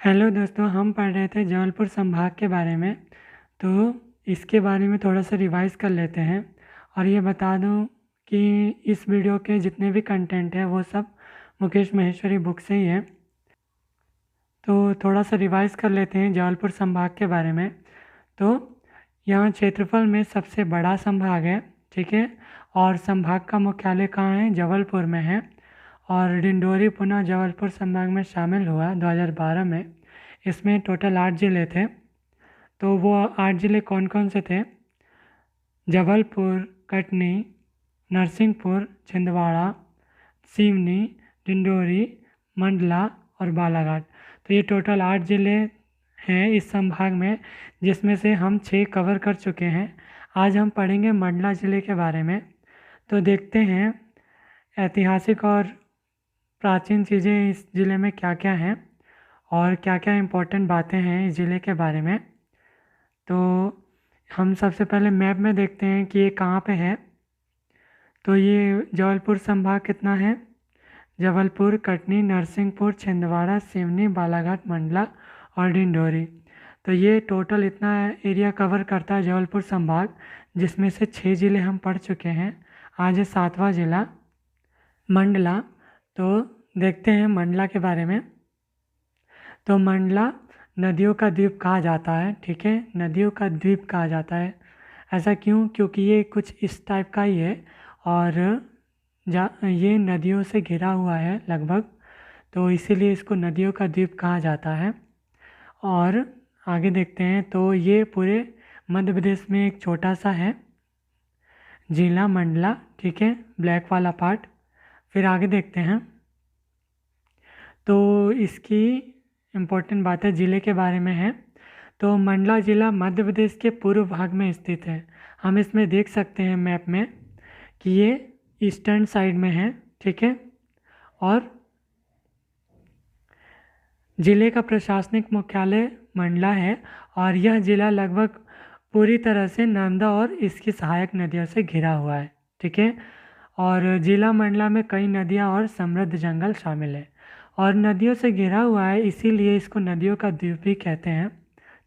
Hello दोस्तों, हम पढ़ रहे थे जबलपुर संभाग के बारे में। तो इसके बारे में थोड़ा सा रिवाइज कर लेते हैं। और ये बता दूं कि इस वीडियो के जितने भी कंटेंट है वो सब मुकेश महेश्वरी बुक से ही है। तो थोड़ा सा रिवाइज कर लेते हैं जबलपुर संभाग के बारे में। तो यहाँ क्षेत्रफल में सबसे बड़ा संभाग है, ठीक है। और संभाग का मुख्यालय कहाँ है? जबलपुर में है। और डिंडोरी पुनः जबलपुर संभाग में शामिल हुआ 2012 में। इसमें टोटल 8 ज़िले थे। तो वो 8 ज़िले कौन कौन से थे? जबलपुर, कटनी, नरसिंहपुर, छिंदवाड़ा, सिवनी, डिंडोरी, मंडला और बालाघाट। तो ये टोटल 8 ज़िले हैं इस संभाग में, जिसमें से हम 6 कवर कर चुके हैं। आज हम पढ़ेंगे मंडला ज़िले के बारे में। तो देखते हैं ऐतिहासिक और प्राचीन चीज़ें इस ज़िले में क्या क्या हैं और क्या क्या इम्पोर्टेंट बातें हैं इस ज़िले के बारे में। तो हम सबसे पहले मैप में देखते हैं कि ये कहाँ पे है। तो ये जबलपुर संभाग कितना है? जबलपुर, कटनी, नरसिंहपुर, छिंदवाड़ा, सिवनी, बालाघाट, मंडला और डिंडोरी। तो ये टोटल इतना एरिया कवर करता है जबलपुर संभाग, जिसमें से 6 ज़िले हम पढ़ चुके हैं। आज है 7वां ज़िला मंडला। तो देखते हैं मंडला के बारे में। तो मंडला नदियों का द्वीप कहा जाता है, ठीक है। नदियों का द्वीप कहा जाता है। ऐसा क्यों? क्योंकि ये कुछ इस टाइप का ही है और ये नदियों से घिरा हुआ है लगभग, तो इसीलिए इसको नदियों का द्वीप कहा जाता है। और आगे देखते हैं। तो ये पूरे मध्य प्रदेश में एक छोटा सा है जिला मंडला, ठीक है, ब्लैक वाला पार्ट। फिर आगे देखते हैं। तो इसकी इम्पोर्टेंट बात है ज़िले के बारे में है। तो मंडला ज़िला मध्य प्रदेश के पूर्व भाग में स्थित है। हम इसमें देख सकते हैं मैप में कि ये ईस्टर्न साइड में है, ठीक है। और ज़िले का प्रशासनिक मुख्यालय मंडला है। और यह ज़िला लगभग पूरी तरह से नर्मदा और इसकी सहायक नदियों से घिरा हुआ है, ठीक है। और ज़िला मंडला में कई नदियाँ और समृद्ध जंगल शामिल है। और नदियों से घिरा हुआ है, इसीलिए इसको नदियों का द्वीप भी कहते हैं,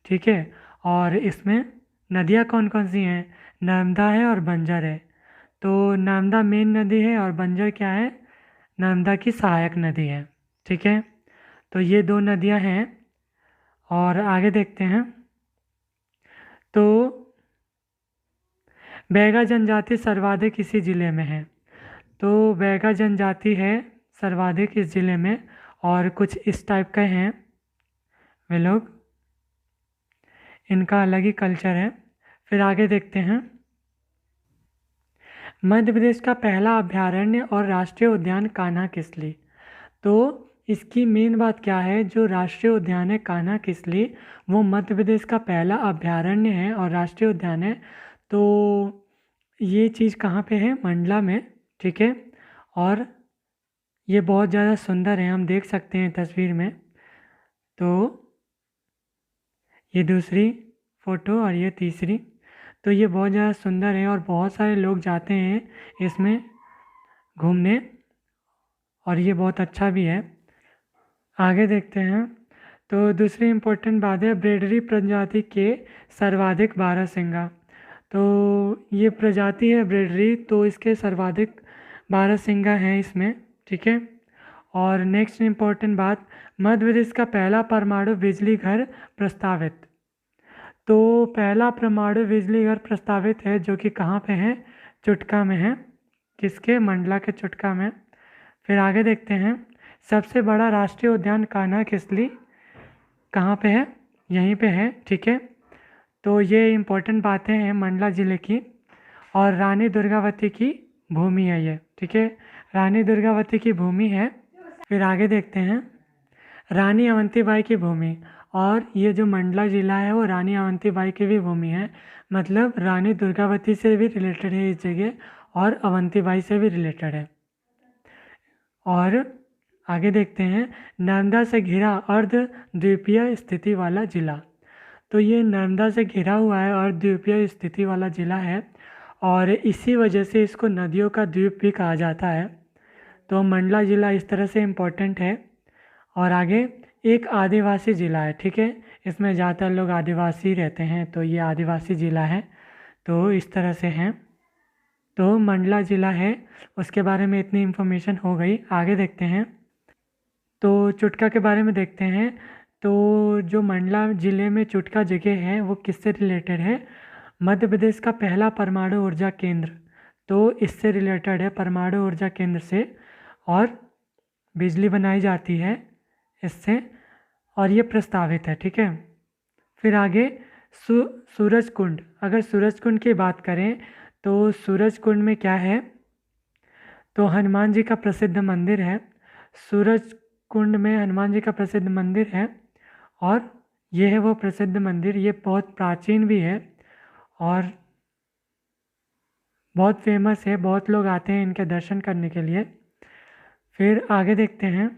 ठीक है। और इसमें नदियाँ कौन कौन सी हैं? नर्मदा है और बंजर है। तो नर्मदा मेन नदी है और बंजर क्या है? नर्मदा की सहायक नदी है, ठीक है। तो ये 2 नदियाँ हैं। और आगे देखते हैं। तो बैगा जनजाति सर्वाधिक इसी ज़िले में है। तो बैगा जनजाति है सर्वाधिक इस ज़िले में और कुछ इस टाइप के हैं वे लोग, इनका अलग ही कल्चर है। फिर आगे देखते हैं। मध्य प्रदेश का पहला अभयारण्य और राष्ट्रीय उद्यान कान्हा किसली। तो इसकी मेन बात क्या है? जो राष्ट्रीय उद्यान है कान्हा किसली, वो मध्य प्रदेश का पहला अभयारण्य है और राष्ट्रीय उद्यान है। तो ये चीज़ कहाँ पे है? मंडला में, ठीक है। और ये बहुत ज़्यादा सुंदर है, हम देख सकते हैं तस्वीर में। तो ये दूसरी फ़ोटो और ये तीसरी। तो ये बहुत ज़्यादा सुंदर है और बहुत सारे लोग जाते हैं इसमें घूमने और ये बहुत अच्छा भी है। आगे देखते हैं। तो दूसरी इम्पोर्टेंट बात है ब्रेडरी प्रजाति के सर्वाधिक बारहसिंगा। तो ये प्रजाति है ब्रेडरी, तो इसके सर्वाधिक बारहसिंगा हैं इसमें, ठीक है। और नेक्स्ट इम्पोर्टेंट बात, मध्य प्रदेश का पहला परमाणु बिजली घर प्रस्तावित। तो पहला परमाणु बिजली घर प्रस्तावित है जो कि कहाँ पे है? चुटका में है। किसके? मंडला के चुटका में। फिर आगे देखते हैं। सबसे बड़ा राष्ट्रीय उद्यान कान्हा किसली कहाँ पे है? यहीं पे है, ठीक है। तो ये इम्पोर्टेंट बातें हैं मंडला ज़िले की। और रानी दुर्गावती की भूमि है ये, ठीक है। रानी दुर्गावती की भूमि है। फिर आगे देखते हैं। रानी अवंतीबाई की भूमि। और ये जो मंडला ज़िला है वो रानी अवंतीबाई की भी भूमि है। मतलब रानी दुर्गावती से भी रिलेटेड है इस जगह और अवंतीबाई से भी रिलेटेड है। और आगे देखते हैं। नर्मदा से घिरा अर्ध द्वीपीय स्थिति वाला ज़िला। तो ये नर्मदा से घिरा हुआ है और द्वीपीय स्थिति वाला ज़िला है और इसी वजह से इसको नदियों का द्वीप भी कहा जाता है। तो मंडला ज़िला इस तरह से इम्पोर्टेंट है। और आगे एक आदिवासी ज़िला है, ठीक है। इसमें ज़्यादातर लोग आदिवासी रहते हैं, तो ये आदिवासी ज़िला है। तो इस तरह से है। तो मंडला ज़िला है, उसके बारे में इतनी इन्फॉर्मेशन हो गई। आगे देखते हैं। तो चुटका के बारे में देखते हैं। तो जो मंडला ज़िले में चुटका जगह है वो किससे रिलेटेड है? मध्य प्रदेश का पहला परमाणु ऊर्जा केंद्र, तो इससे रिलेटेड है, परमाणु ऊर्जा केंद्र से। और बिजली बनाई जाती है इससे, और ये प्रस्तावित है, ठीक है। फिर आगे सूरज कुंड। अगर सूरज कुंड की बात करें तो सूरज कुंड में क्या है? तो हनुमान जी का प्रसिद्ध मंदिर है। सूरज कुंड में हनुमान जी का प्रसिद्ध मंदिर है, और ये है वो प्रसिद्ध मंदिर। ये बहुत प्राचीन भी है और बहुत फेमस है, बहुत लोग आते हैं इनके दर्शन करने के लिए। फिर आगे देखते हैं।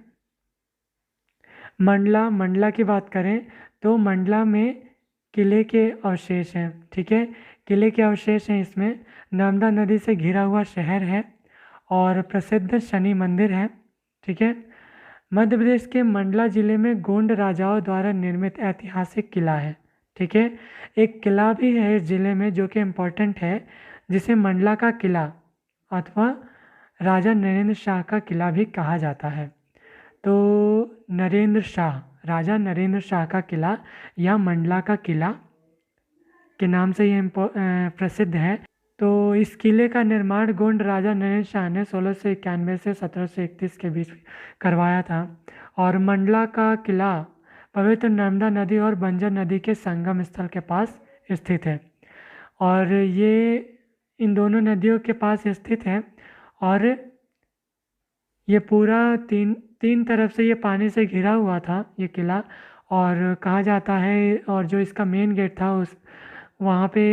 मंडला की बात करें तो मंडला में किले के अवशेष हैं, ठीक है। किले के अवशेष हैं इसमें। नर्मदा नदी से घिरा हुआ शहर है और प्रसिद्ध शनि मंदिर है, ठीक है। मध्य प्रदेश के मंडला जिले में गोंड राजाओं द्वारा निर्मित ऐतिहासिक किला है, ठीक है। एक किला भी है इस जिले में जो कि इम्पोर्टेंट है, जिसे मंडला का किला अथवा राजा नरेंद्र शाह का किला भी कहा जाता है। तो राजा नरेंद्र शाह का किला या मंडला का किला के नाम से ये प्रसिद्ध है। तो इस किले का निर्माण गोंड राजा नरेंद्र शाह ने 1691 से 1731 के बीच करवाया था। और मंडला का किला पवित्र नर्मदा नदी और बंजर नदी के संगम स्थल के पास स्थित है, और ये इन दोनों नदियों के पास स्थित है। और ये पूरा तीन तीन तरफ से ये पानी से घिरा हुआ था ये किला। और कहा जाता है, और जो इसका मेन गेट था उस वहाँ पे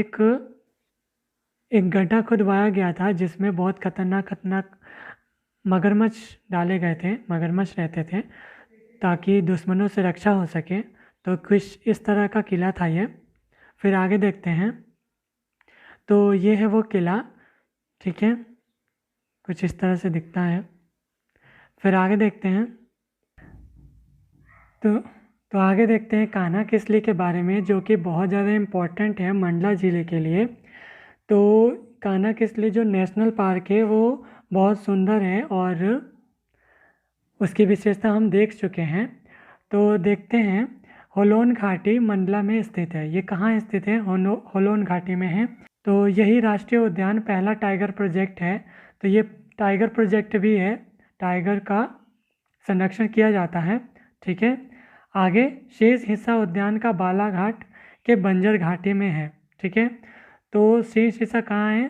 एक गड्ढा खुदवाया गया था जिसमें बहुत खतरनाक खतरनाक मगरमच्छ डाले गए थे, मगरमच्छ रहते थे, ताकि दुश्मनों से रक्षा हो सके। तो कुछ इस तरह का किला था ये। फिर आगे देखते हैं। तो ये है वो किला, ठीक है, कुछ इस तरह से दिखता है। फिर आगे देखते हैं। तो तो आगे देखते हैं कान्हा किसली के बारे में, जो कि बहुत ज़्यादा इम्पोर्टेंट है मंडला ज़िले के लिए। तो कान्हा किसली जो नेशनल पार्क है वो बहुत सुंदर है, और उसकी विशेषता हम देख चुके हैं। तो देखते हैं। होलोन घाटी मंडला में स्थित है। ये कहाँ स्थित है? होलोन घाटी में है। तो यही राष्ट्रीय उद्यान पहला टाइगर प्रोजेक्ट है। तो ये टाइगर प्रोजेक्ट भी है, टाइगर का संरक्षण किया जाता है, ठीक है। आगे शेष हिस्सा उद्यान का बालाघाट के बंजर घाटी में है, ठीक है। तो शेष हिस्सा कहाँ है?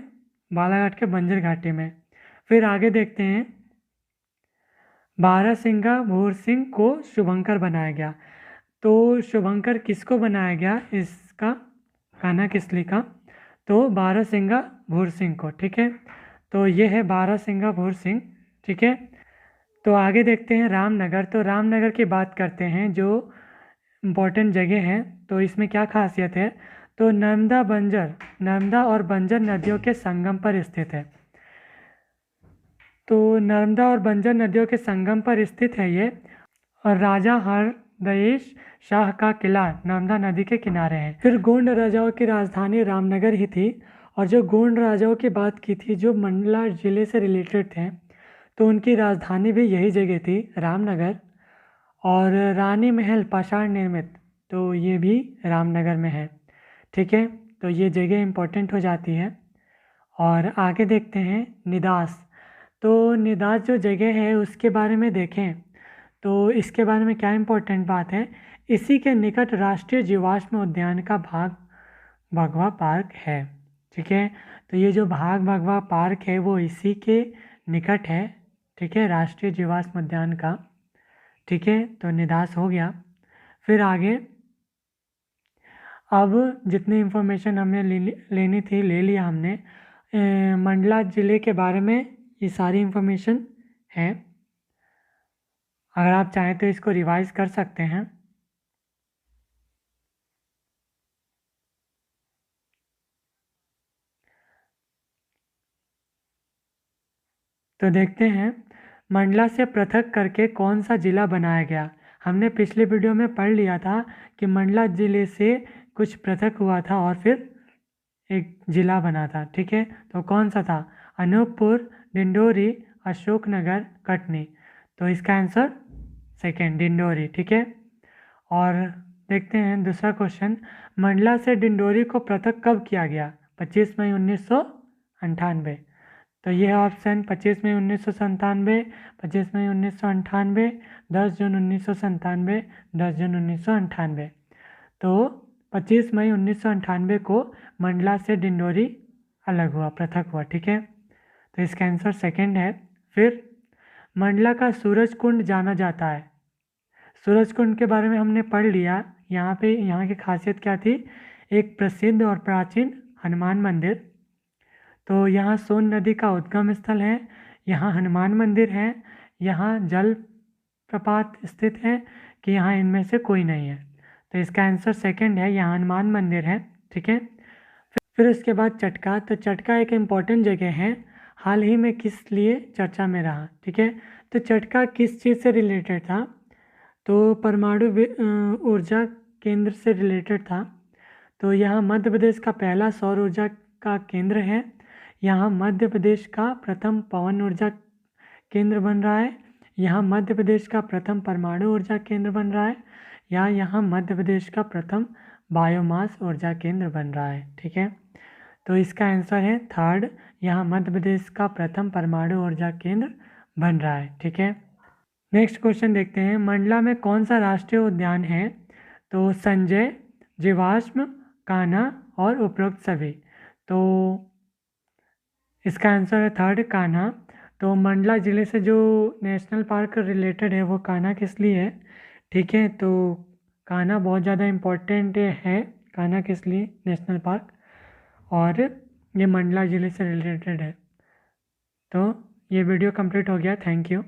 बालाघाट के बंजर घाटी में। फिर आगे देखते हैं। बारहसिंगा भूर सिंह को शुभंकर बनाया गया। तो शुभंकर किसको बनाया गया इसका, कान्हा किसली का? तो बारहसिंगा भूर सिंह को, ठीक है। तो ये है बारहसिंगा भूर सिंह, ठीक है। तो आगे देखते हैं रामनगर। तो रामनगर की बात करते हैं, जो इम्पोर्टेंट जगह है। तो इसमें क्या खासियत है? तो नर्मदा और बंजर नदियों के संगम पर स्थित है। तो नर्मदा और बंजर नदियों के संगम पर स्थित है ये। और राजा हरदयेश शाह का किला नर्मदा नदी के किनारे है। फिर गोंड राजाओं की राजधानी रामनगर ही थी। और जो गोंड राजाओं की बात की थी, जो मंडला जिले से रिलेटेड थे, तो उनकी राजधानी भी यही जगह थी, रामनगर। और रानी महल पाषाण निर्मित, तो ये भी रामनगर में है, ठीक है। तो ये जगह इम्पोर्टेंट हो जाती है। और आगे देखते हैं निदास। तो निदास जो जगह है उसके बारे में देखें तो इसके बारे में क्या इम्पोर्टेंट बात है? इसी के निकट राष्ट्रीय जीवाश्म उद्यान का भाग भगवा पार्क है, ठीक है। तो ये जो भाग भगवा पार्क है वो इसी के निकट है, ठीक है, राष्ट्रीय जीवाश्म उद्यान का, ठीक है। तो निदास हो गया। फिर आगे अब जितनी इन्फॉर्मेशन हमें लेनी थी ले लिया हमने। मंडला ज़िले के बारे में ये सारी इन्फॉर्मेशन है। अगर आप चाहें तो इसको रिवाइज कर सकते हैं। तो देखते हैं। मंडला से पृथक करके कौन सा जिला बनाया गया? हमने पिछले वीडियो में पढ़ लिया था कि मंडला ज़िले से कुछ पृथक हुआ था और फिर एक ज़िला बना था, ठीक है। तो कौन सा था? अनूपपुर, डिंडोरी, अशोकनगर, कटनी। तो इसका आंसर सेकेंड, डिंडोरी, ठीक है। और देखते हैं दूसरा क्वेश्चन, मंडला से डिंडोरी को पृथक कब किया गया? 25 मई 1998। तो ये है ऑप्शन 25 मई 1997, 25 मई 1998, 10 जून 1997, 10 जून 1998। तो 25 मई 1998 को मंडला से डिंडोरी अलग हुआ, पृथक हुआ, ठीक है। तो इसका आंसर सेकंड है। फिर मंडला का सूरज कुंड जाना जाता है। सूरज कुंड के बारे में हमने पढ़ लिया। यहाँ की खासियत क्या थी? एक प्रसिद्ध और प्राचीन हनुमान मंदिर। तो यहाँ सोन नदी का उद्गम स्थल है, यहाँ हनुमान मंदिर है, यहाँ जल प्रपात स्थित है कि यहाँ इनमें से कोई नहीं है। तो इसका आंसर सेकंड है, यहाँ हनुमान मंदिर है, ठीक है। फिर उसके बाद चटका। तो चटका एक इम्पॉर्टेंट जगह है, हाल ही में किस लिए चर्चा में रहा, ठीक है। तो चटका किस चीज़ से रिलेटेड था? तो परमाणु ऊर्जा केंद्र से रिलेटेड था। तो यहाँ मध्य प्रदेश का पहला सौर ऊर्जा का केंद्र है, यहाँ मध्य प्रदेश का प्रथम पवन ऊर्जा केंद्र बन रहा है, यहाँ मध्य प्रदेश का प्रथम परमाणु ऊर्जा केंद्र बन रहा है, या यहाँ मध्य प्रदेश का प्रथम बायोमास ऊर्जा केंद्र बन रहा है, ठीक है। तो इसका आंसर है थर्ड, यहाँ मध्य प्रदेश का प्रथम परमाणु ऊर्जा केंद्र बन रहा है, ठीक है। नेक्स्ट क्वेश्चन देखते हैं, मंडला में कौन सा राष्ट्रीय उद्यान है? तो संजय, जीवाश्म, कान्हा और उपरोक्त सभी। तो इसका आंसर है थर्ड, कान्हा। तो मंडला ज़िले से जो नेशनल पार्क रिलेटेड है वो कान्हा किस लिए है, ठीक है। तो कान्हा बहुत ज़्यादा इम्पोर्टेंट है, कान्हा किस लिए नेशनल पार्क, और ये मंडला ज़िले से रिलेटेड है। तो ये वीडियो कंप्लीट हो गया, थैंक यू।